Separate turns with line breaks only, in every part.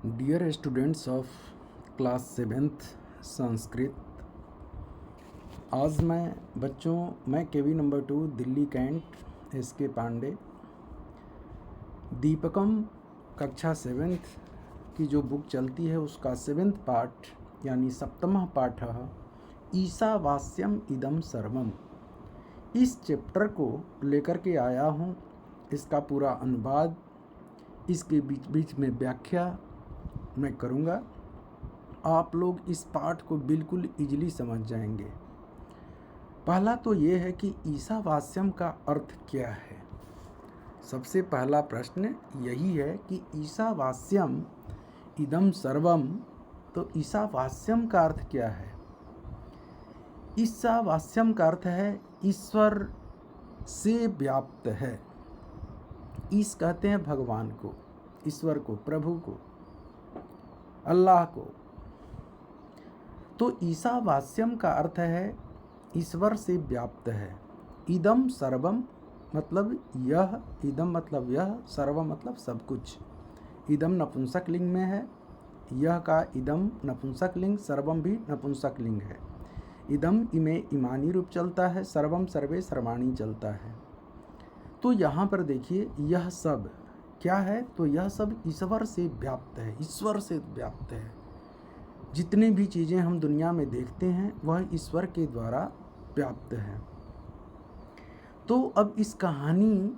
Dear students of class 7th Sanskrit. आज मैं KV number 2 Delhi Cantt S K Pandey दीपकम कक्षा 7th की जो बुक चलती है उसका 7th पार्ट यानी 7वां पाठ है ईशावास्यम इदम सर्वम। इस चैप्टर को लेकर के आया हूँ। इसका पूरा अनुवाद, इसके बीच बीच में व्याख्या मैं करूँगा। आप लोग इस पाठ को बिल्कुल इजीली समझ जाएंगे। पहला तो ये है कि ईशावास्यम का अर्थ क्या है। सबसे पहला प्रश्न यही है कि ईशावास्यम इदम सर्वम, तो ईशावास्यम का अर्थ क्या है। ईशावास्यम का अर्थ है ईश्वर से व्याप्त है। ईश कहते हैं भगवान को, ईश्वर को, प्रभु को, अल्लाह को। तो ईशावास्यम का अर्थ है ईश्वर से व्याप्त है। इदम सर्वम मतलब यह, इदम मतलब यह, सर्वम मतलब सब कुछ। इदम नपुंसक लिंग में है, यह का इदम नपुंसक लिंग, सर्वम भी नपुंसक लिंग है। इदम इमे ईमानी रूप चलता है, सर्वम सर्वे सर्वाणी चलता है। तो यहाँ पर देखिए यह सब क्या है, तो यह सब ईश्वर से व्याप्त है, ईश्वर से व्याप्त है। जितनी भी चीज़ें हम दुनिया में देखते हैं वह ईश्वर के द्वारा व्याप्त है। तो अब इस कहानी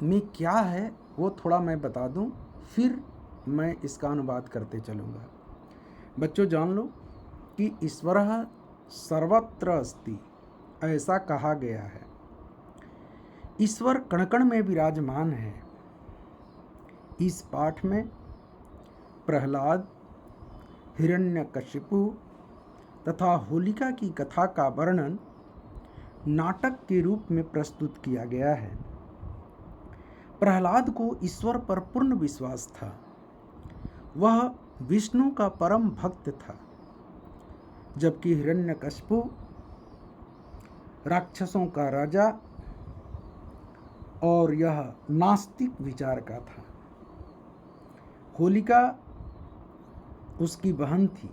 में क्या है वो थोड़ा मैं बता दूं, फिर मैं इसका अनुवाद करते चलूँगा। बच्चों जान लो कि ईश्वरः सर्वत्र अस्ति, ऐसा कहा गया है। ईश्वर कण कण में विराजमान है। इस पाठ में प्रहलाद, हिरण्यकशिपु तथा होलिका की कथा का वर्णन नाटक के रूप में प्रस्तुत किया गया है। प्रहलाद को ईश्वर पर पूर्ण विश्वास था। वह विष्णु का परम भक्त था, जबकि हिरण्यकशिपु राक्षसों का राजा और यह नास्तिक विचार का था। होलिका उसकी बहन थी।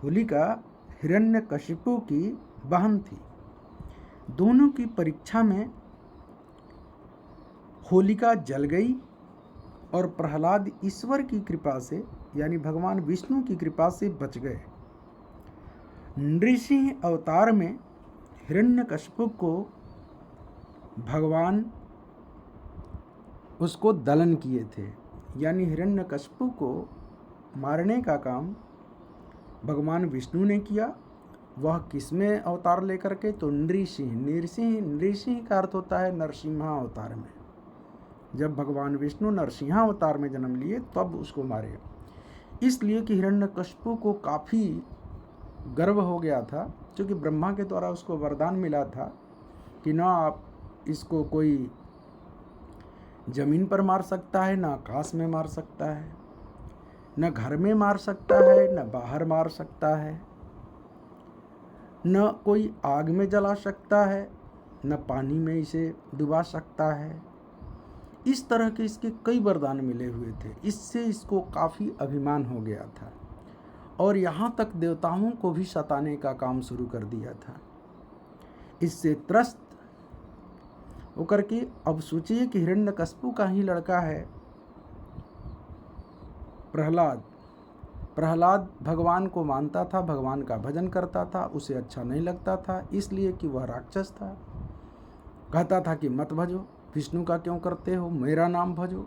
होलिका हिरण्यकशिपु की बहन थी। दोनों की परीक्षा में होलिका जल गई और प्रहलाद ईश्वर की कृपा से यानी भगवान विष्णु की कृपा से बच गए। नृसिंह अवतार में हिरण्यकशिपु को भगवान उसको दलन किए थे, यानी हिरण्यकशिपु को मारने का काम भगवान विष्णु ने किया। वह किसमें अवतार लेकर के, तो नृसिंह। नृसिंह का अर्थ होता है नरसिम्हा अवतार में। जब भगवान विष्णु नरसिम्हा अवतार में जन्म लिए तब उसको मारे। इसलिए कि हिरण्यकशिपु को काफ़ी गर्व हो गया था, क्योंकि ब्रह्मा के द्वारा उसको वरदान मिला था कि ना आप इसको कोई जमीन पर मार सकता है, ना आकाश में मार सकता है, न घर में मार सकता है, न बाहर मार सकता है, न कोई आग में जला सकता है, न पानी में इसे डुबा सकता है। इस तरह के इसके कई वरदान मिले हुए थे। इससे इसको काफ़ी अभिमान हो गया था और यहाँ तक देवताओं को भी सताने का काम शुरू कर दिया था। इससे त्रस्त होकर के अब सोचिए कि हिरण्यकशिपु का ही लड़का है प्रहलाद। प्रहलाद भगवान को मानता था, भगवान का भजन करता था। उसे अच्छा नहीं लगता था इसलिए कि वह राक्षस था। कहता था कि मत भजो, विष्णु का क्यों करते हो, मेरा नाम भजो,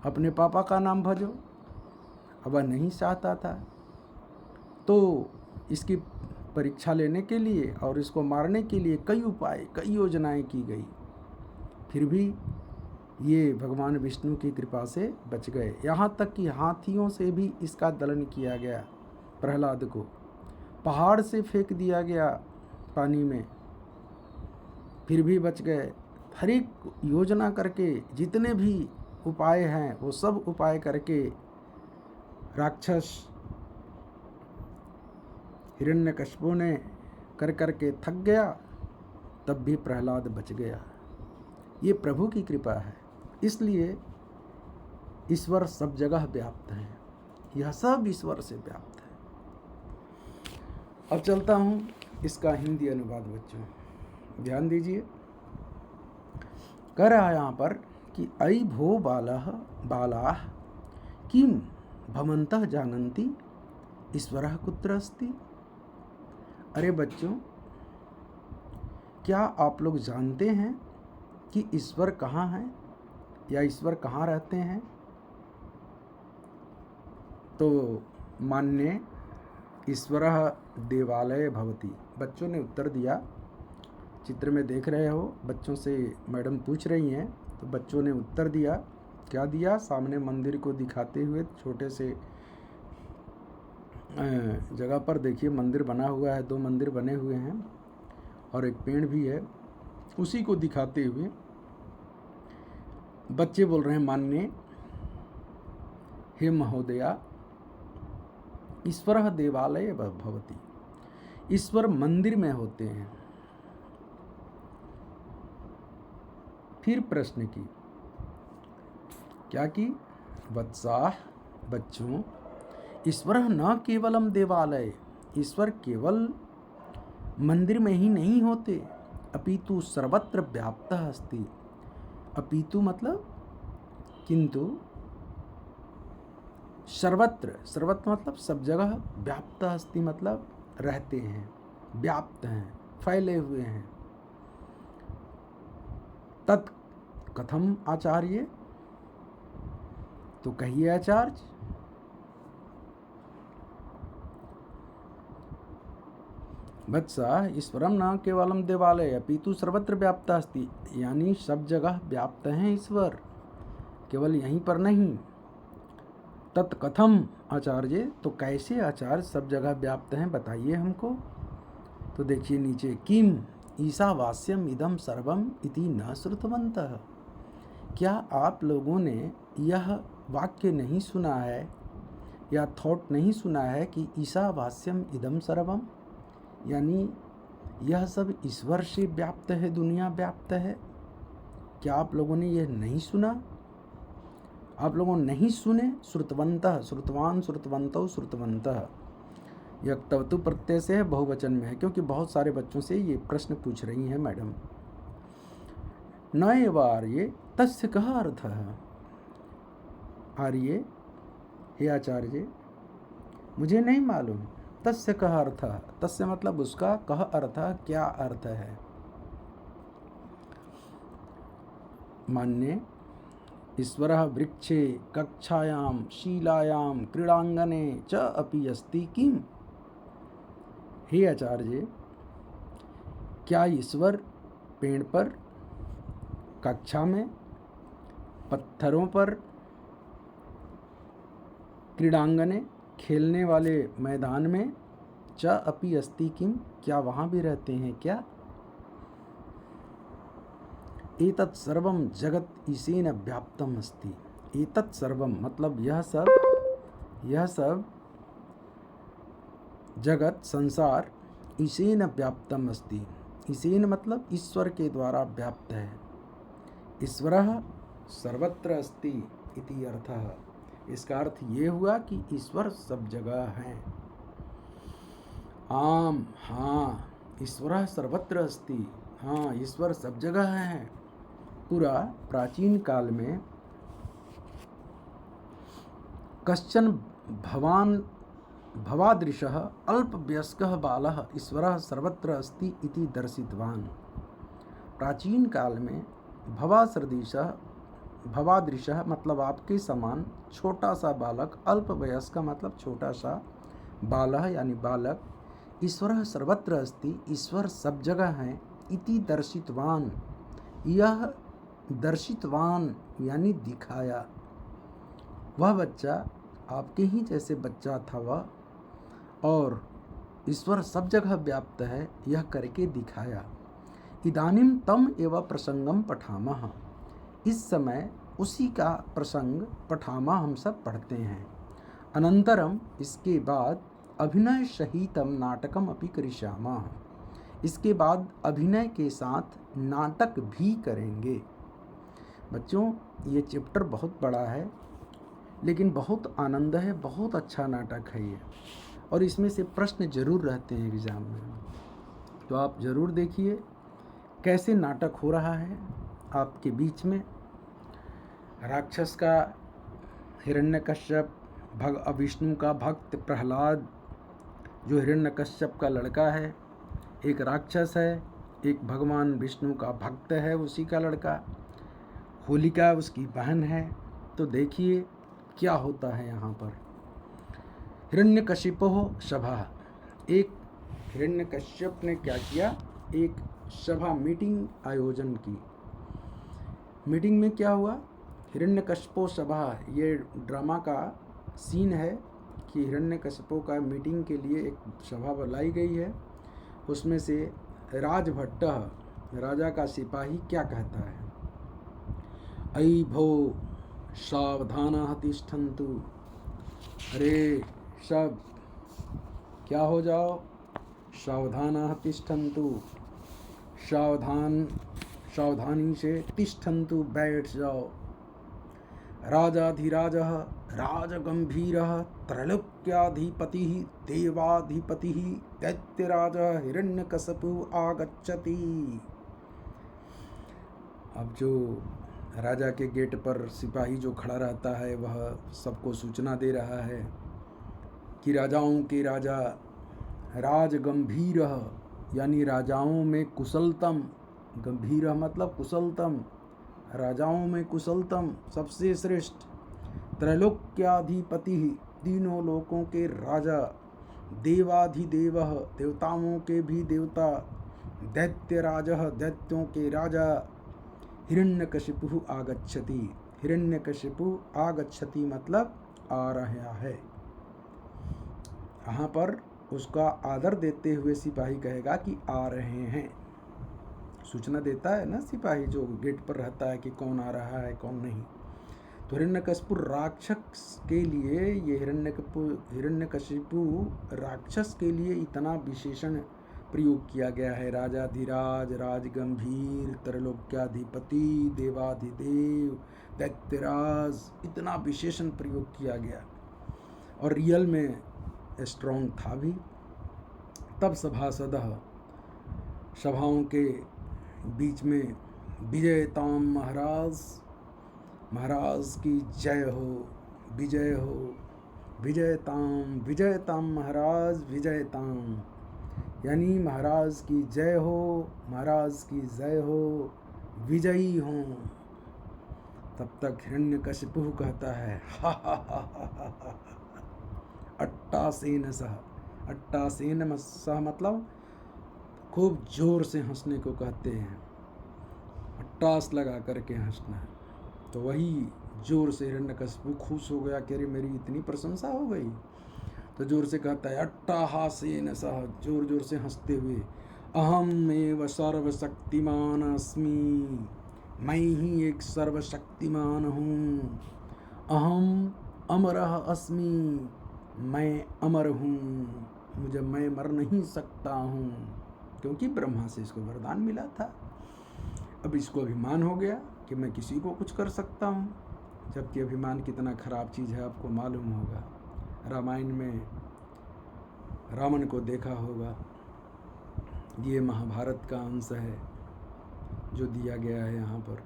अपने पापा का नाम भजो। अब वह नहीं चाहता था। तो इसकी परीक्षा लेने के लिए और इसको मारने के लिए कई उपाय, कई योजनाएं की गई। फिर भी ये भगवान विष्णु की कृपा से बच गए। यहाँ तक कि हाथियों से भी इसका दलन किया गया। प्रहलाद को पहाड़ से फेंक दिया गया पानी में, फिर भी बच गए। हर एक योजना करके, जितने भी उपाय हैं वो सब उपाय करके राक्षस हिरण्यकशिपु ने कर करके थक गया, तब भी प्रहलाद बच गया। ये प्रभु की कृपा है। इसलिए ईश्वर सब जगह व्याप्त है, यह सब ईश्वर से व्याप्त है। अब चलता हूँ इसका हिंदी अनुवाद बच्चों, ध्यान दीजिए। कह रहा है यहाँ पर कि अयि भो बालाः किम भवन्तः जानन्ति ईश्वरः कुत्र अस्ति। अरे बच्चों, क्या आप लोग जानते हैं कि ईश्वर कहाँ है या ईश्वर कहाँ रहते हैं? तो मान्ये ईश्वरः देवालये भवति। बच्चों ने उत्तर दिया, चित्र में देख रहे हो, बच्चों से मैडम पूछ रही हैं, तो बच्चों ने उत्तर दिया। क्या दिया? सामने मंदिर को दिखाते हुए, छोटे से जगह पर देखिए मंदिर बना हुआ है, 2 मंदिर बने हुए हैं और एक पेड़ भी है, उसी को दिखाते हुए बच्चे बोल रहे हैं, मान्ये हे महोदया, ईश्वरः देवालये भवति। ईश्वर मंदिर में होते हैं। फिर प्रश्न की, क्या की? वत्साः, बच्चों, ईश्वरः न केवलम देवालय, ईश्वर केवल मंदिर में ही नहीं होते, अपितु सर्वत्र व्याप्तः अस्ति। अपितु मतलब किंतु, सर्वत्र, सर्वत्र मतलब सब जगह, व्याप्तः अस्ति मतलब रहते हैं, व्याप्त हैं, फैले हुए हैं। तत् कथम आचार्य, तो कहिए आचार्य। वत्सा ईश्वरम न केवलम देवालय अपितु सर्वत्र व्याप्त अस्ति, यानी सब जगह व्याप्त हैं ईश्वर, केवल यहीं पर नहीं। तत्कथम आचार्य, तो कैसे आचार्य सब जगह व्याप्त हैं, बताइए हमको। तो देखिए नीचे, किम ईशावास्यम इदम सर्वम इति न श्रुतवन्तः। क्या आप लोगों ने यह वाक्य नहीं सुना है या थॉट नहीं सुना है कि ईशावास्यम इदम सर्वम, यानी यह सब ईश्वर से व्याप्त है, दुनिया व्याप्त है। क्या आप लोगों ने यह नहीं सुना? आप लोगों ने नहीं सुने? श्रुतवन्तः, श्रुतवान, श्रुतवन्तौ, श्रुतवन्तः, यह तवतु प्रत्यय से है, बहुवचन में है, क्योंकि बहुत सारे बच्चों से ये प्रश्न पूछ रही हैं मैडम। न एव आर्ये तस्य कः अर्थः। आर्ये, हे आचार्य, मुझे नहीं मालूम। तस्य कः अर्थः, तस्य मतलब उसका, कः अर्थः क्या अर्थ है। मान्ये ईश्वरः वृक्षे, कक्षायां, शीलायां, क्रीडांगने च अपि अस्ति किम। हे आचार्य, क्या ईश्वर पेड़ पर, कक्षा में, पत्थरों पर, क्रीडांगने खेलने वाले मैदान में, च अपि अस्ति किम, क्या वहाँ भी रहते हैं क्या? एतत् सर्वम जगत ईशेन व्याप्तम अस्ति। एतत् सर्वम मतलब यह सब जगत, संसार, ईशेन व्याप्तम अस्ति। ईशेन मतलब ईश्वर के द्वारा व्याप्त है। ईश्वरः सर्वत्र अस्ति इति अर्थः। इसका अर्थ ये हुआ कि ईश्वर सब जगह है। आम, हाँ, ईश्वरः सर्वत्र अस्ति, हाँ, ईश्वर सब जगह है। पूरा प्राचीन काल में कश्चन भवादृशः अल्पवयस्कः बालः ईश्वरः सर्वत्र अस्ति इति दर्शितवान्। प्राचीन काल में भवादृशः मतलब आपके समान छोटा सा बालक, अल्पवयस्क मतलब छोटा सा, बालः यानी बालक, ईश्वरः सर्वत्र अस्ति, ईश्वर सब जगह है, इति दर्शितवान, यह दर्शितवान यानी दिखाया। वह बच्चा आपके ही जैसे बच्चा था वह, और ईश्वर सब जगह व्याप्त है यह करके दिखाया। इदानीं तम एव प्रसंगम पठामः, इस समय उसी का प्रसंग पठामः हम सब पढ़ते हैं। अनंतरम इसके बाद अभिनय सहितम नाटकम अपि करिष्यामः, इसके बाद अभिनय के साथ नाटक भी करेंगे। बच्चों ये चैप्टर बहुत बड़ा है लेकिन बहुत आनंद है, बहुत अच्छा नाटक है ये, और इसमें से प्रश्न जरूर रहते हैं एग्ज़ाम में, तो आप ज़रूर देखिए कैसे नाटक हो रहा है आपके बीच में। राक्षस का हिरण्यकश्यप, विष्णु का भक्त प्रहलाद, जो हिरण्यकश्यप का लड़का है, एक राक्षस है, एक भगवान विष्णु का भक्त है, उसी का लड़का, होलिका उसकी बहन है। तो देखिए क्या होता है यहाँ पर। हिरण्यकशिपो सभा, एक हिरण्यकश्यप ने क्या किया, एक सभा मीटिंग आयोजन की। मीटिंग में क्या हुआ, हिरण्यकशिपो सभा, ये ड्रामा का सीन है कि हिरण्यकशिपो का मीटिंग के लिए एक सभा बुलाई गई है। उसमें से राजभट्ट, राजा का सिपाही, क्या कहता है, अयि भो सावधानः तिष्ठन्तु, अरे सब क्या हो जाओ, सावधानः तिष्ठन्तु, सावधानी से, तिष्ठन्तु बैठ जाओ, राजाधिराजः राजगंभीरः त्रैलोक्याधिपतिः देवाधिपतिः दैत्यराजः हिरण्यकशिपुः आगच्छति। अब जो राजा के गेट पर सिपाही जो खड़ा रहता है वह सबको सूचना दे रहा है कि राजाओं के राजा, राजगंभीरः यानी राजाओं में कुशलतम, गंभीरः मतलब कुशलतम, राजाओं में कुशलतम, सबसे श्रेष्ठ, त्रैलोक्याधिपति, तीनों लोकों के राजा, देवाधिदेवः, देवताओं के भी देवता, दैत्यराजः, दैत्यों के राजा, हिरण्यकशिपुः आगच्छति, हिरण्यकशिपु आगच्छति मतलब आ रहा है। यहाँ पर उसका आदर देते हुए सिपाही कहेगा कि आ रहे हैं, सूचना देता है ना सिपाही जो गेट पर रहता है कि कौन आ रहा है कौन नहीं। तो हिरण्यकशिपु राक्षस के लिए, ये हिरण्यकशिपु राक्षस के लिए इतना विशेषण प्रयोग किया गया है, राजाधिराज, राजगंभीर, त्रैलोक्याधिपति, देवाधिदेव, दैत्यराज, इतना विशेषण प्रयोग किया गया और रियल में स्ट्रॉन्ग था भी। तब सभासदः, सभाओं के बीच में, विजयताम महाराज, महाराज की जय हो, विजय हो, विजयताम, विजयताम महाराज, विजयताम यानी महाराज की जय हो, महाराज की जय हो, विजयी हो। तब तक हिरण्यकशिपु कहता है हा हा हा हा हा हा, अट्टासेन सह, अट्टासेन सह मतलब खूब जोर से हंसने को कहते हैं, अट्टास लगा करके हंसना। तो वही जोर से हिरण्यकशिपु खुश हो गया कि अरे मेरी इतनी प्रशंसा हो गई, तो जोर से कहता है अट्टाहासेन सह, जोर जोर से हंसते हुए, अहम एव सर्वशक्तिमान अस्मि, मैं ही एक सर्वशक्तिमान हूँ, अहम अमरः अस्मि, मैं अमर हूँ, मैं मर नहीं सकता हूँ, क्योंकि ब्रह्मा से इसको वरदान मिला था। अब इसको अभिमान हो गया कि मैं किसी को कुछ कर सकता हूँ, जबकि अभिमान कितना खराब चीज़ है आपको मालूम होगा। रामायण में रावण को देखा होगा, ये महाभारत का अंश है जो दिया गया है यहाँ पर।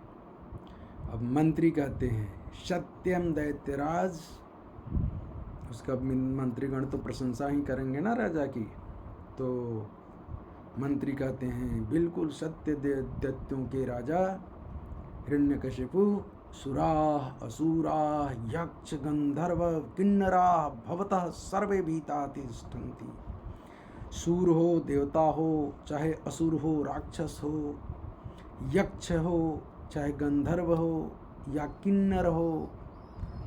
अब मंत्री कहते हैं सत्यम दैत्यराज, उसका मंत्रीगण तो प्रशंसा ही करेंगे ना राजा की, तो मंत्री कहते हैं बिल्कुल सत्य दैत्यों के राजा हिरण्यकशिपु, सुराः असुराः यक्ष गंधर्व किन्नराः भवतः सर्वे भीता तिष्ठन्ति। सूर हो, देवता हो, चाहे असुर हो, राक्षस हो, यक्ष हो, चाहे गंधर्व हो या किन्नर हो,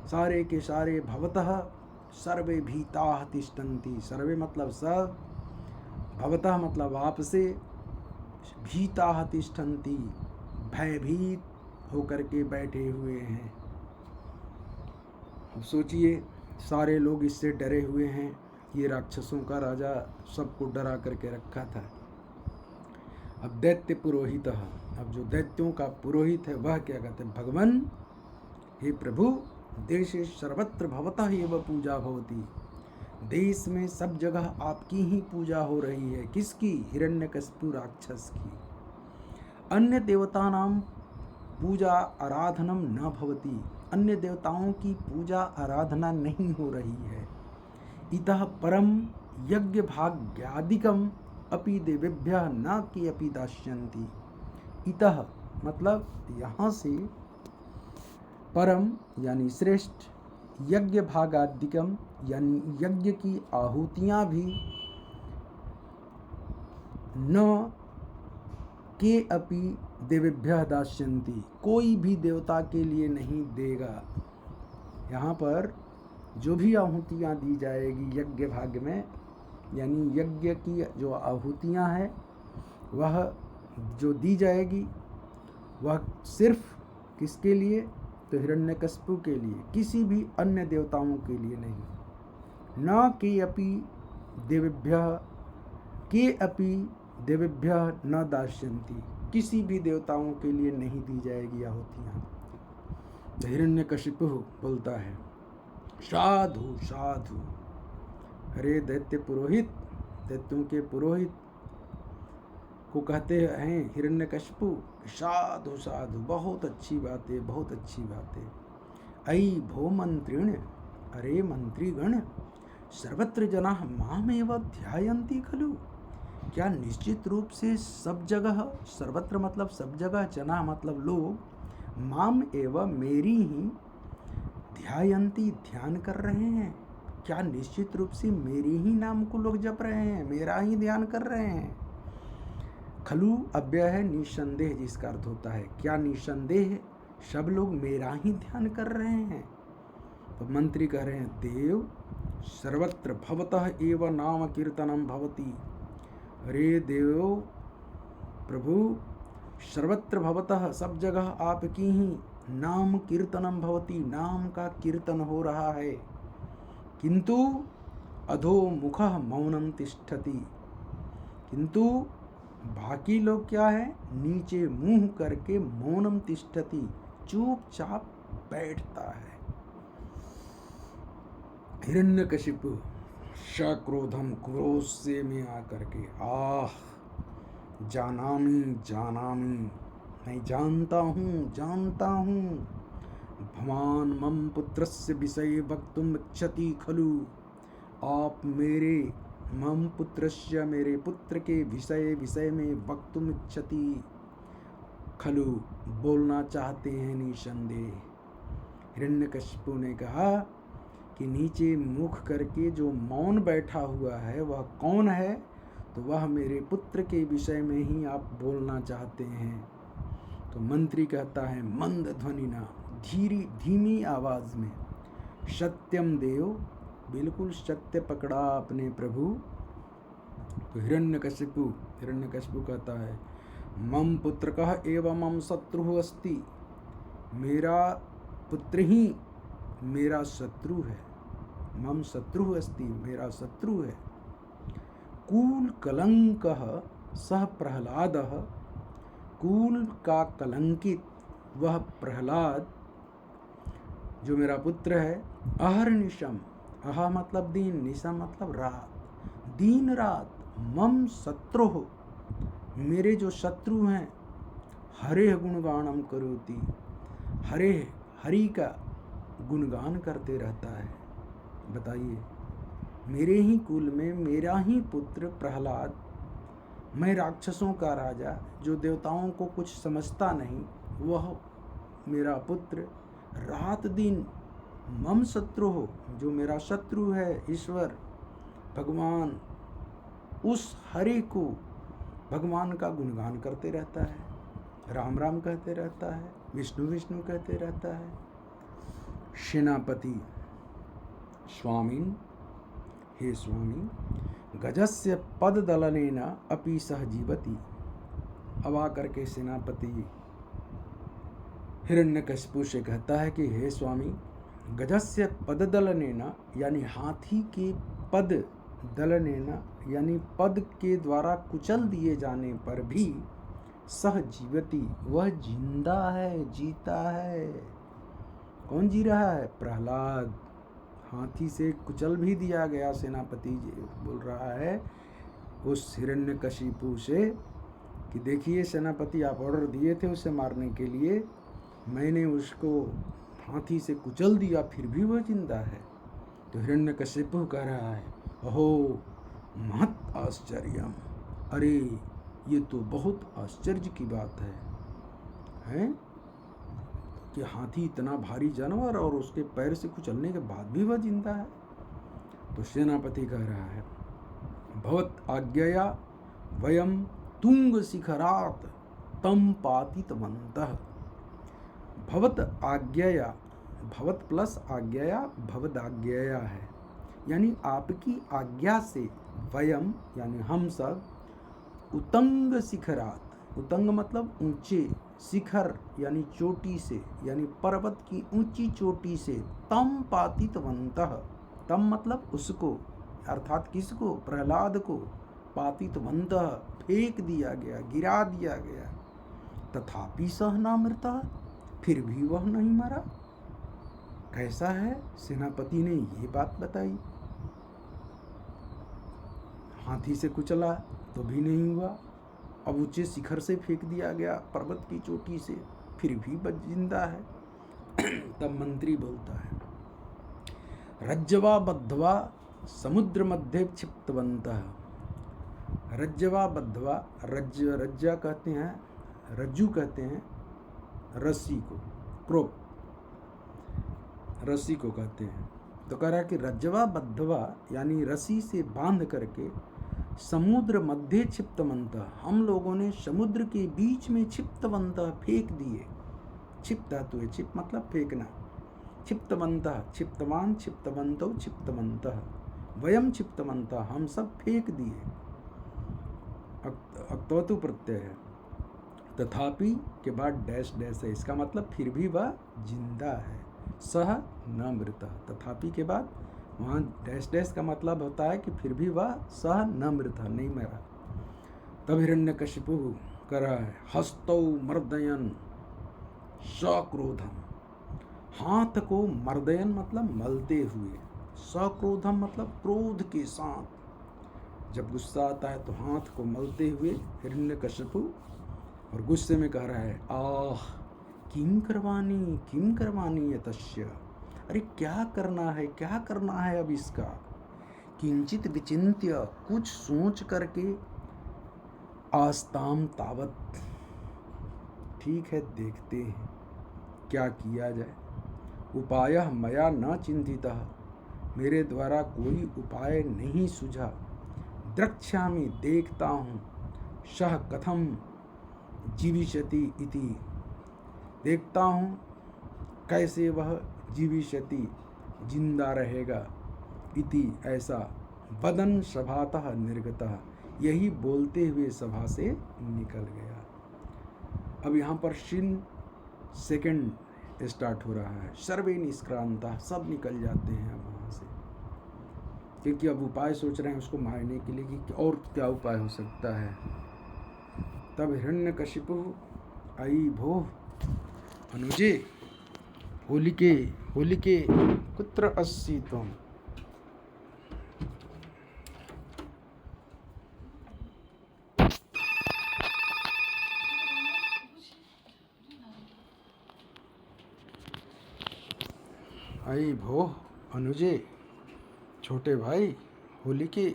सारे के सारे भवतः सर्वे भीताः तिष्ठन्ति, सर्वे मतलब सब, भवतः मतलब आपसे, भीताः तिष्ठन्ति भयभीत होकर के बैठे हुए हैं। अब सोचिए सारे लोग इससे डरे हुए हैं, ये राक्षसों का राजा सबको डरा करके रखा था। अब दैत्य पुरोहित, अब जो दैत्यों का पुरोहित है वह क्या कहते हैं, भगवान हे प्रभु देशे सर्वत्र भवतः एव पूजा भवति। देश में सब जगह आपकी ही पूजा हो रही है। किसकी? हिरण्यकशिपु राक्षस की। अन्य देवतानां पूजा आराधनम न भवति। अन्य देवताओं की पूजा आराधना नहीं हो रही है। इतः परम यज्ञ भाग्यादिकम अपि देवेभ्यः न कि अपि दास्यन्ति। इतः मतलब यहाँ से, परम यानी श्रेष्ठ, यज्ञ भागादिकम यानी यज्ञ की आहुतियाँ भी, न के अपि देवेभ्यः दास्यन्ति, कोई भी देवता के लिए नहीं देगा। यहाँ पर जो भी आहुतियाँ दी जाएगी यज्ञ भाग में, यानी यज्ञ की जो आहुतियाँ हैं वह जो दी जाएगी वह सिर्फ किसके लिए? तो हिरण्यकशिपु के लिए, किसी भी अन्य देवताओं के लिए नहीं। न के अपि देवेभ्यः, के अपि देवेभ्यः न दास्यन्ति, किसी भी देवताओं के लिए नहीं दी जाएगी आहुतियाँ। हिरण्यकशिपु बोलता है, साधु साधु। अरे दैत्य पुरोहित, दैत्यों के पुरोहित को कहते हैं हिरण्यकशिपु, साधु साधु, बहुत अच्छी बात है, बहुत अच्छी बात है। अयि भो मंत्रिण, अरे मंत्रीगण, सर्वत्र जनाः मामेव ध्यायन्ति खलु। क्या निश्चित रूप से सब जगह, सर्वत्र मतलब सब जगह, जना मतलब लोग, माम एवं मेरी ही, ध्यायन्ति ध्यान कर रहे हैं। क्या निश्चित रूप से मेरे ही नाम को लोग जप रहे हैं, मेरा ही ध्यान कर रहे हैं। खलु अव्यय है निसंदेह, जिसका अर्थ होता है क्या निसंदेह सब लोग मेरा ही ध्यान कर रहे हैं। तो मंत्री कह रहे हैं, देव सर्वत्र भवतः एव नाम कीर्तनम भवति। अरे देव प्रभु, सर्वत्र भवतः, सब जगह आपकी ही नाम कीर्तनम भवति, नाम का कीर्तन हो रहा है। किंतु अधो मुखः मौनम तिष्ठति, किंतु बाकी लोग क्या है, नीचे मुंह करके मौनम तिष्ठति, चुपचाप बैठता है। हिरण्यकशिपु सक्रोधम, क्रोध से में आकर के, आह जानामि जानामि, मैं जानता हूँ जानता हूँ, भवान मम पुत्रस्य विषये वक्तुम इच्छति खलु। आप मेरे मम पुत्रस्य, मेरे पुत्र के विषय में वक्तुम इच्छति खलु, बोलना चाहते हैं निसंदेह। हिरण्यकशिपु ने कहा कि नीचे मुख करके जो मौन बैठा हुआ है वह कौन है? तो वह मेरे पुत्र के विषय में ही आप बोलना चाहते हैं। तो मंत्री कहता है मंद ध्वनि ना, धीमी आवाज में, सत्यम देव, बिल्कुल सत्य पकड़ा अपने प्रभु। तो हिरण्यकशिपु कहता है, मम पुत्र कह एवं मम शत्रु अस्ति, मेरा पुत्र ही मेरा शत्रु है। मम शत्रु अस्ति, मेरा शत्रु है। कूल कलंकः सह प्रहलादः, कूल का कलंकित वह प्रहलाद जो मेरा पुत्र है, अहर्निशम, अह मतलब दिन, निशम मतलब रात, दिन रात, मम शत्रु हो, मेरे जो शत्रु हैं, हरे गुणगानम करोति, हरे हरि का गुणगान करते रहता है। बताइए, मेरे ही कुल में मेरा ही पुत्र प्रहलाद, मैं राक्षसों का राजा जो देवताओं को कुछ समझता नहीं, वह मेरा पुत्र रात दिन मम शत्रु हो, जो मेरा शत्रु है ईश्वर भगवान, उस हरि को, भगवान का गुणगान करते रहता है, राम राम कहते रहता है, विष्णु विष्णु कहते रहता है। सेनापति, स्वामिन, हे स्वामी, गजस्य पददलनेन अपि सह जीवति। अब आकर के सेनापति हिरण्यकशिपु से कहता है कि हे स्वामी, गजस्य पददलनेन यानी हाथी के पद, दलनेन यानी पद के द्वारा कुचल दिए जाने पर भी सह जीवति, वह जिंदा है, जीता है। कौन जी रहा है? प्रहलाद। हाथी से कुचल भी दिया गया। सेनापति जी बोल रहा है उस हिरण्यकशिपु से कि देखिए सेनापति, आप ऑर्डर दिए थे उसे मारने के लिए, मैंने उसको हाथी से कुचल दिया, फिर भी वह जिंदा है। तो हिरण्यकशिपु कह रहा है, अहो महत आश्चर्यम, अरे ये तो बहुत आश्चर्य की बात है कि हाथी इतना भारी जानवर और उसके पैर से कुचलने के बाद भी वह जिंदा है। तो सेनापति कह रहा है, भवत आज्ञया वयम तुंग शिखरात तम पातितवन्तः। भवत आज्ञया, भवत प्लस आज्ञया भवद आज्ञया है, यानी आपकी आज्ञा से वयम यानी हम सब उतंग शिखरात, उतंग मतलब ऊंचे, शिखर यानी चोटी से, यानी पर्वत की ऊंची चोटी से, तम पातितवन्तः, तम मतलब उसको, अर्थात किसको? प्रहलाद को, पातितवन्तः फेंक दिया गया, गिरा दिया गया, तथापि सह न मृतः, फिर भी वह नहीं मरा। कैसा है? सेनापति ने ये बात बताई। हाथी से कुचला तो भी नहीं हुआ, अब ऊंचे शिखर से फेंक दिया गया पर्वत की चोटी से, फिर भी जिंदा है। तब मंत्री बोलता है, रज्जवा बद्धवा समुद्र मध्य क्षिप्तवन्तः। रज्जवा बद्धवा, रज्जा कहते हैं, रज्जू कहते हैं रस्सी को, क्रोप रस्सी को कहते हैं। तो कह रहा है कि रज्जवा बद्धवा यानी रस्सी से बांध करके समुद्र मध्य क्षिप्तवन्तः, हम लोगों ने समुद्र के बीच में क्षिप्तवन्तः फेंक दिए। क्षिप्त धातु है, क्षिप मतलब फेंकना, क्षिप्तवन्तः क्षिप्तवान क्षिप्तवन्तौ क्षिप्तवन्तः, वयम क्षिप्तवन्तः हम सब फेंक दिए। अक्तवतु प्रत्यय है, तथापि के बाद डैश डैश है, इसका मतलब फिर भी वह जिंदा है। सह न मृतः, तथापि के बाद वहाँ डैश डैश का मतलब होता है कि फिर भी वह सह न मृतः, नहीं मरा। तब हिरण्यकशिपु कर रहा है, हस्तौ मर्दयन सक्रोधम, हाथ को मर्दयन मतलब मलते हुए, सक्रोधम मतलब क्रोध के साथ, जब गुस्सा आता है तो हाथ को मलते हुए हिरण्यकशिपु, और गुस्से में कह रहा है, आह किम करवानी यतस्य, अरे क्या करना है अब इसका। किंचित विचिन्त्य, कुछ सोच करके, आस्ताम तावत, ठीक है देखते हैं क्या किया जाए। उपायः मया न चिंतितः, मेरे द्वारा कोई उपाय नहीं सूझा। द्रक्ष्यामि देखता हूँ, सह कथम जीविष्यति इति, देखता हूँ कैसे वह जीविष्यति जिंदा रहेगा, इति ऐसा, वदन सभातः निर्गतः, यही बोलते हुए सभा से निकल गया। अब यहाँ पर शिन सेकंड स्टार्ट हो रहा है, सर्वे निष्क्रांता, सब निकल जाते हैं अब वहाँ से, क्योंकि अब उपाय सोच रहे हैं उसको मारने के लिए कि और क्या उपाय हो सकता है। तब हिरण्यकशिपु, आई भो अनुजे, होलिके कुत्र अस्सि त्वम्, आई भो अनुजे, छोटे भाई, होलिके,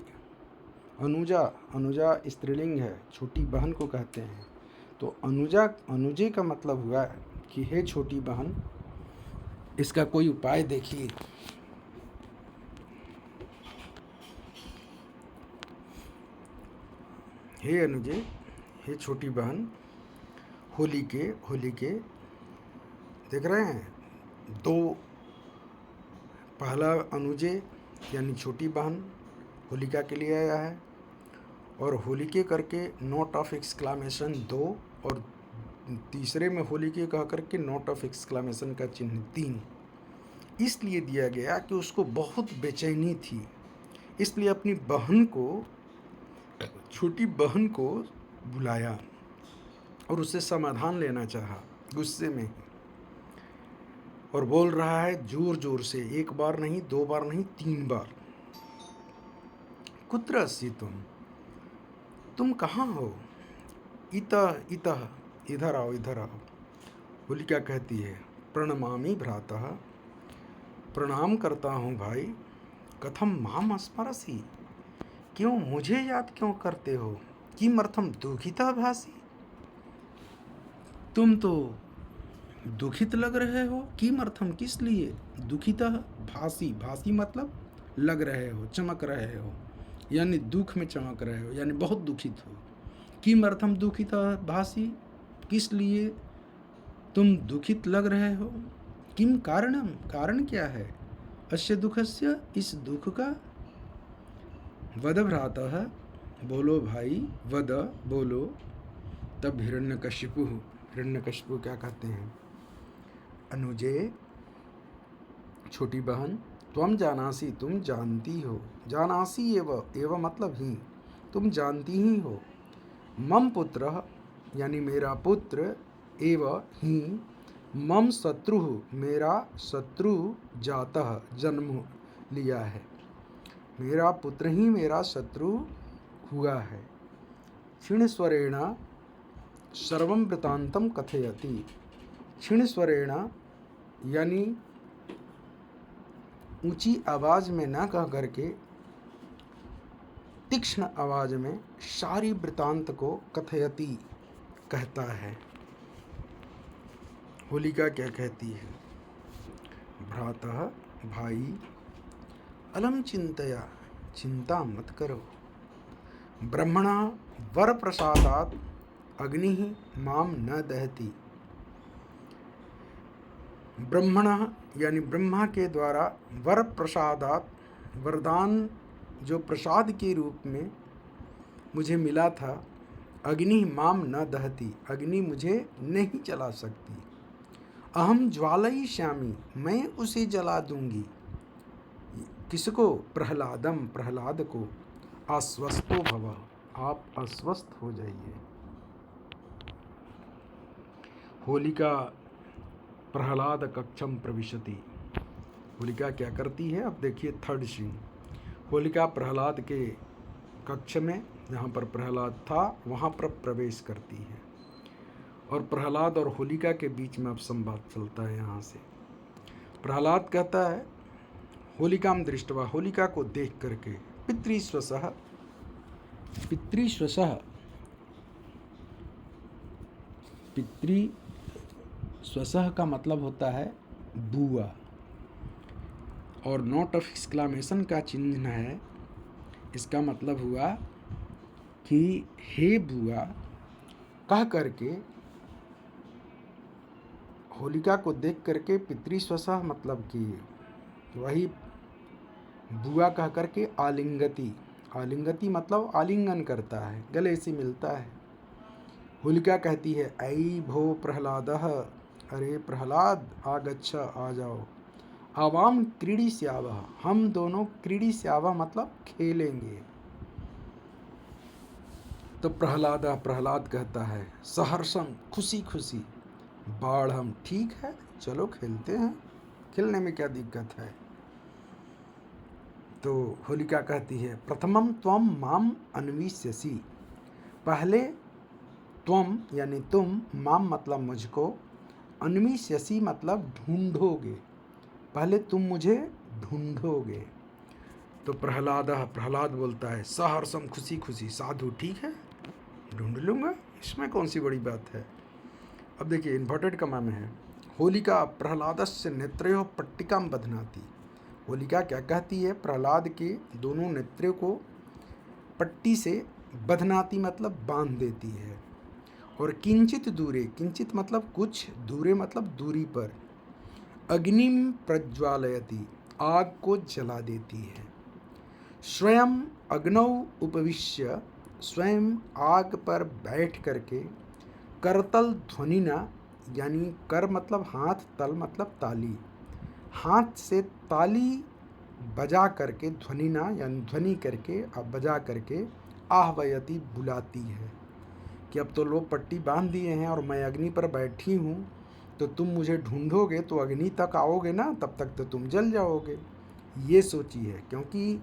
अनुजा स्त्रीलिंग है, छोटी बहन को कहते हैं। तो अनुजे का मतलब हुआ कि हे छोटी बहन, इसका कोई उपाय देखिए। हे अनुजे, हे छोटी बहन, होलिके देख रहे हैं, दो, पहला अनुजे यानी छोटी बहन होलिका के लिए आया है, और होलिके करके नोट ऑफ एक्सक्लामेशन 2, और तीसरे में होलिके कह करके नोट ऑफ एक्सक्लामेशन का चिन्ह 3, इसलिए दिया गया कि उसको बहुत बेचैनी थी, इसलिए अपनी बहन को, छोटी बहन को बुलाया और उससे समाधान लेना चाहा गुस्से में। और बोल रहा है जोर जोर से, एक बार नहीं, दो बार नहीं, 3 बार। कुत्र अस्सि तुम कहाँ हो? इतः इतः, इधर आओ, इधर आओ। होलिका कहती है प्रणमामि भ्रातः, प्रणाम करता हूँ भाई। कथम माम स्मरसि, क्यों मुझे याद क्यों करते हो? किमर्थम दुखिता भासी, तुम तो दुखित लग रहे हो। किमर्थम किस लिए? दुखिता भासी, भासी मतलब लग रहे हो, चमक रहे हो, यानी दुख में चमक रहे हो, यानी बहुत दुखित हो। किमर्थम दुखिता भासी, किस लिए तुम दुखित लग रहे हो? किम कारणम, कारण क्या है? अस्य दुखस्य, इस दुख का। वद भ्रातः, बोलो भाई, वद बोलो। तब हिरण्यकशिपु, हिरण्यकशिपु क्या कहते हैं? अनुजे, छोटी बहन, त्वम जानासी, तुम जानती हो। जानासी एव मतलब ही, तुम जानती ही हो। मम पुत्र, यानी मेरा पुत्र, एव ही, मम शत्रु, मेरा शत्रु, जातः जन्म लिया है। मेरा पुत्र ही मेरा शत्रु हुआ है। क्षीणस्वरेण सर्वं वृत्तांतम कथयति। क्षीणस्वरेण यानी ऊंची आवाज में ना कह करके तीक्ष्ण आवाज में सारी वृत्तांत को कथयति कहता है। होलिका क्या कहती है? भ्रातः, भाई, अलम चिंतया, चिंता मत करो। ब्रह्मणा वर प्रसादात अग्नि माम न दहती। ब्रह्मणा यानी ब्रह्मा के द्वारा, वर प्रसादात, वरदान जो प्रसाद के रूप में मुझे मिला था, अग्नि माम न दहती, अग्नि मुझे नहीं जला सकती। अहम ज्वालयिष्यामि, मैं उसे जला दूंगी। किसको? प्रहलादम, प्रहलाद को। अस्वस्थो भव, आप अस्वस्थ हो जाइए। होलिका प्रहलाद कक्षम प्रविशति। होलिका क्या करती है? अब देखिए थर्ड सीन। होलिका प्रहलाद के कक्ष में, जहाँ पर प्रहलाद था, वहाँ पर प्रवेश करती है। और प्रहलाद और होलिका के बीच में अब संवाद चलता है। यहाँ से प्रहलाद कहता है होलिकाम दृष्टवा, होलिका को देख करके, पितृस्वसः, पितृस्वसः, पितृस्वसः का मतलब होता है बुआ, और नोट ऑफ एक्सक्लामेशन का चिन्ह है। इसका मतलब हुआ कि हे बुआ कह करके, होलिका को देख करके पितृस्वसः मतलब कि वही बुआ कह करके आलिंगति, आलिंगति मतलब आलिंगन करता है, गले से मिलता है। होलिका कहती है ऐ भो प्रहलादः, अरे प्रहलाद आगच्छ, आ जाओ। आवाम क्रीडिष्यावः, हम दोनों क्रीडिष्यावः मतलब खेलेंगे। तो प्रहलाद कहता है सहर्षम, खुशी खुशी, बाढ़ हम, ठीक है चलो खेलते हैं, खेलने में क्या दिक्कत है। तो होलिका कहती है प्रथमम त्वम माम अन्विष्यसि, पहले त्वम यानी तुम, माम मतलब मुझको, अन्विष्यसि मतलब ढूंढोगे, पहले तुम मुझे ढूंढोगे। तो प्रहलाद बोलता है सहर्षम, खुशी खुशी, साधु ठीक है ढूंढ लूँगा, इसमें कौन सी बड़ी बात है। अब देखिए इन्वर्टेड कमा में है, होलिका प्रहलादस्य नेत्रयोः पट्टिकां बध्नाति। होलिका क्या कहती है? प्रहलाद के दोनों नेत्रों को पट्टी से बध्नाति मतलब बांध देती है। और किंचित दूरे, किंचित मतलब कुछ, दूरे मतलब दूरी पर, अग्निम प्रज्वालयति, आग को जला देती है। स्वयं अग्नौ उपविश्य, स्वयं आग पर बैठ करके, करतल ध्वनिना, यानी कर मतलब हाथ, तल मतलब ताली, हाथ से ताली बजा करके, ध्वनिना यानी ध्वनि करके, अब बजा करके, आहवयति बुलाती है कि अब तो लोग पट्टी बांध दिए हैं और मैं अग्नि पर बैठी हूँ, तो तुम मुझे ढूंढोगे तो अग्नि तक आओगे ना, तब तक तो तुम जल जाओगे। ये सोची है, क्योंकि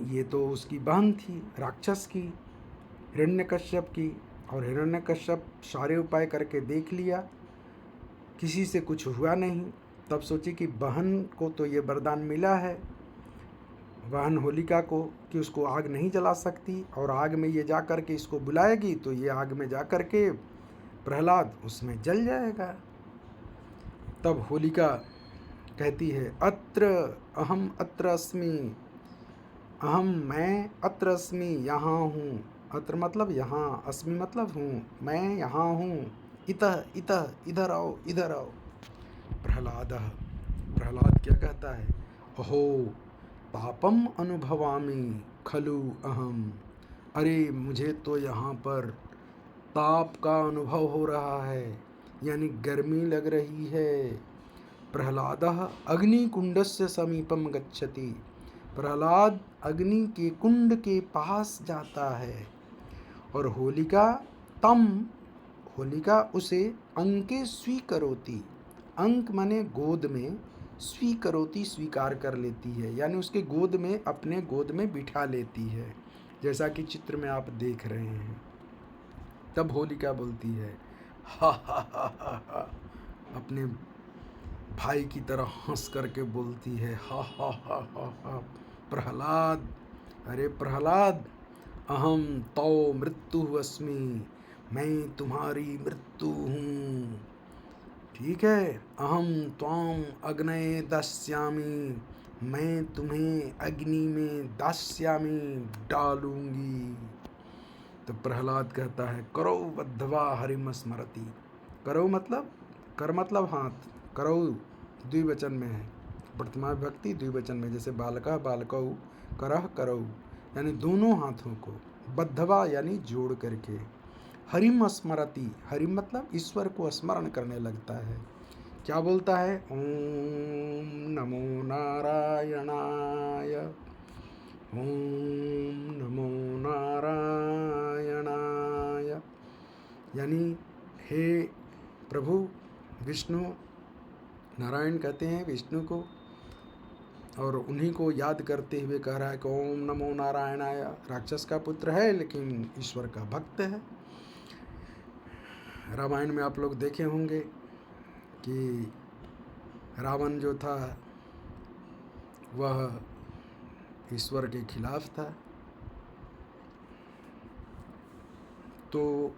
ये तो उसकी बहन थी राक्षस की, हिरण्यकश्यप की। और हिरण्यकश्यप सारे उपाय करके देख लिया, किसी से कुछ हुआ नहीं। तब सोची कि बहन को तो ये वरदान मिला है, बहन होलिका को, कि उसको आग नहीं जला सकती, और आग में ये जा कर के इसको बुलाएगी तो ये आग में जा कर के प्रहलाद उसमें जल जाएगा। तब होलिका कहती है, अत्र अहम अत्र अस्मि, मैं अत्र अस्मि, यहाँ हूँ। अत्र मतलब यहाँ, अस्मि मतलब हूँ, मैं यहाँ हूँ। इतः इतः, इधर आओ, इधर आओ। प्रहलाद क्या कहता है, अहो पापम अनुभवामि खलु अहम, अरे मुझे तो यहाँ पर ताप का अनुभव हो रहा है, यानी गर्मी लग रही है। प्रहलादः अग्निकुंडस्य समीपम गच्छति, प्रहलाद अग्नि के कुंड के पास जाता है। और होलिका उसे अंके स्वीकरोति, अंक माने गोद में, स्वीकरोति स्वीकार कर लेती है, यानी उसके गोद में, अपने गोद में बिठा लेती है, जैसा कि चित्र में आप देख रहे हैं। तब होलिका बोलती है, हा हा हा हा हा, अपने भाई की तरह हंस करके बोलती है, हा हा हा हा हा, प्रहलाद, अरे प्रहलाद, अहम तौ मृत्यु अस्मि, मैं तुम्हारी मृत्यु हूँ। ठीक है, अहम त्वाम अग्नये दास्यामि, मैं तुम्हें अग्नि में दास्यामि, डालूंगी। तो प्रहलाद कहता है, करो बद्धवा हरिम स्मरति, करो मतलब, कर मतलब हाथ, करो द्विवचन में है, प्रथमा विभक्ति द्विवचन में, जैसे बालका बालकौ, करह करौ, यानी दोनों हाथों को, बद्धवा यानी जोड़ करके, हरिम स्मरति, हरिम मतलब ईश्वर को स्मरण करने लगता है। क्या बोलता है, ओम नमो नारायणाय, ओम नमो नारायणाय, यानी हे प्रभु विष्णु, नारायण कहते हैं विष्णु को, और उन्हीं को याद करते हुए कह रहा है कि ओम नमो नारायणाय। राक्षस का पुत्र है लेकिन ईश्वर का भक्त है। रामायण में आप लोग देखे होंगे कि रावण जो था वह ईश्वर के खिलाफ था। तो